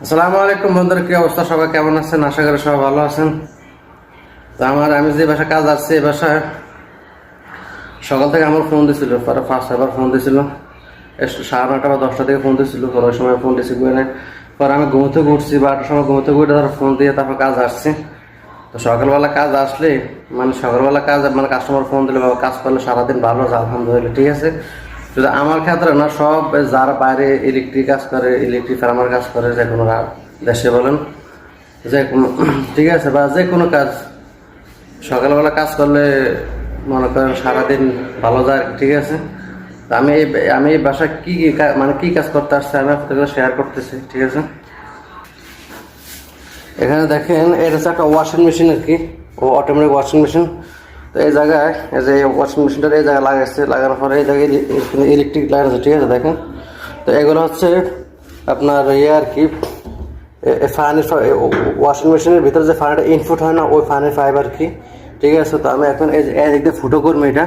আসসালামু আলাইকুম বন্ধুরা, কি অবস্থা? সবাই কেমন আছেন? আশা করি সবাই ভালো আছেন। তো আমি যে বাসায় কাজ আসছি, এই বাসায় সকাল থেকে আমার ফোন দিছিল, পরে ফার্স্ট আবার ফোন দিছিল 9:30 বা 10টা থেকে ফোন দিছিল। পরে ওই সময় ফোন রিসিভ করে নেয়। পরে আমি ঘুমোতে উঠছি, 12টার সময় ঘুমোতে উঠে তারপর ফোন দিয়ে তারপর কাজ আসছি। তো সকালবেলা কাজ আসলে সকালবেলা কাজ কাস্টমার ফোন দিলে বা কাজ করলে সারাদিন ভালো আছে, আলহামদুলিল্লাহ, ঠিক আছে। শুধু আমার ক্ষেত্রে না, সব যারা বাইরে ইলেকট্রিক কাজ করে, ইলেকট্রিক ফার্মার কাজ করে, যে কোনো দেশে বলেন, যে কোনো, ঠিক আছে, বা যে কোনো কাজ সকালবেলা কাজ করলে মনে করেন সারাদিন ভালো যায়, ঠিক আছে। তো আমি এই বাসায় কি কাজ করতে আসছি আমি আপনাদের শেয়ার করতেছি, ঠিক আছে। এখানে দেখেন, এটা হচ্ছে একটা ওয়াশিং মেশিন আর কি, অটোমেটিক ওয়াশিং মেশিন। তো এই জায়গায় এই যে ওয়াশিং মেশিনটা এই জায়গায় লাগাচ্ছে, লাগানোর পরে এই জায়গায় ইলেকট্রিক লাইন আছে, ঠিক আছে, দেখেন। তো এগুলো হচ্ছে আপনার আর কি, ফ্যানের ওয়াশিং মেশিনের ভিতরে যে ফ্যানটা ইনপুট হয় না, ওই ফ্যানের ফাইবার কি, ঠিক আছে। তো আমি এখন এই ফুটো করবো, এটা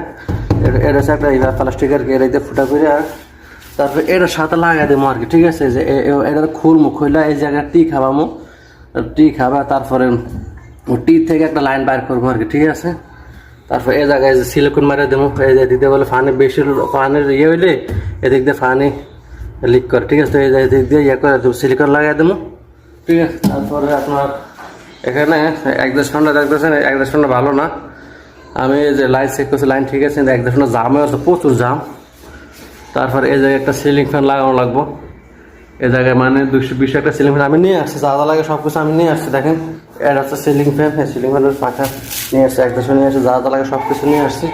হচ্ছে একটা প্লাস্টিক আর কি, এটা ফুটো করে আর তারপরে এটার সাথে লাগাই দেবো আর কি, ঠিক আছে। যে এটা খুলমু, খুললে এই জায়গায় টি খাবা, তারপরে টি থেকে একটা লাইন বাইর করবো আর কি, ঠিক আছে। তারপর এই জায়গায় যে সিলিকন মারিয়ে দেবো, এই যে দিতে বলে বেশি ফানের হইলে এদিক দিয়ে ফানি লিক করে, ঠিক আছে। তো এই দিক দিয়ে করে দেবো, সিলিকন লাগাই দেবো, ঠিক আছে। তারপরে আপনার এখানে এক দেড় ঘন্টা ভালো না, আমি যে লাইন চেক করছি, লাইন ঠিক আছে, কিন্তু 1-1.5 ঘন্টা জামে আছে, প্রচুর জাম। তারপর এই জায়গায় একটা সিলিং ফ্যান লাগানো লাগবো, এই জায়গায় 220 একটা সিলিং ফ্যান আমি নিয়ে আসছি, যা লাগে সব কিছু আমি নিয়ে আসছি। দেখেন, এটা হচ্ছে সিলিং ফ্যান, সিলিং ফ্যানের পাখা নিয়ে আসছি, 1-200 নিয়ে আসছি, যা লাগে সব কিছু নিয়ে আসছি।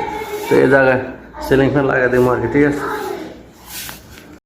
তো এই জায়গায় সিলিং ফ্যান লাগাই দেবো আর কি, ঠিক আছে।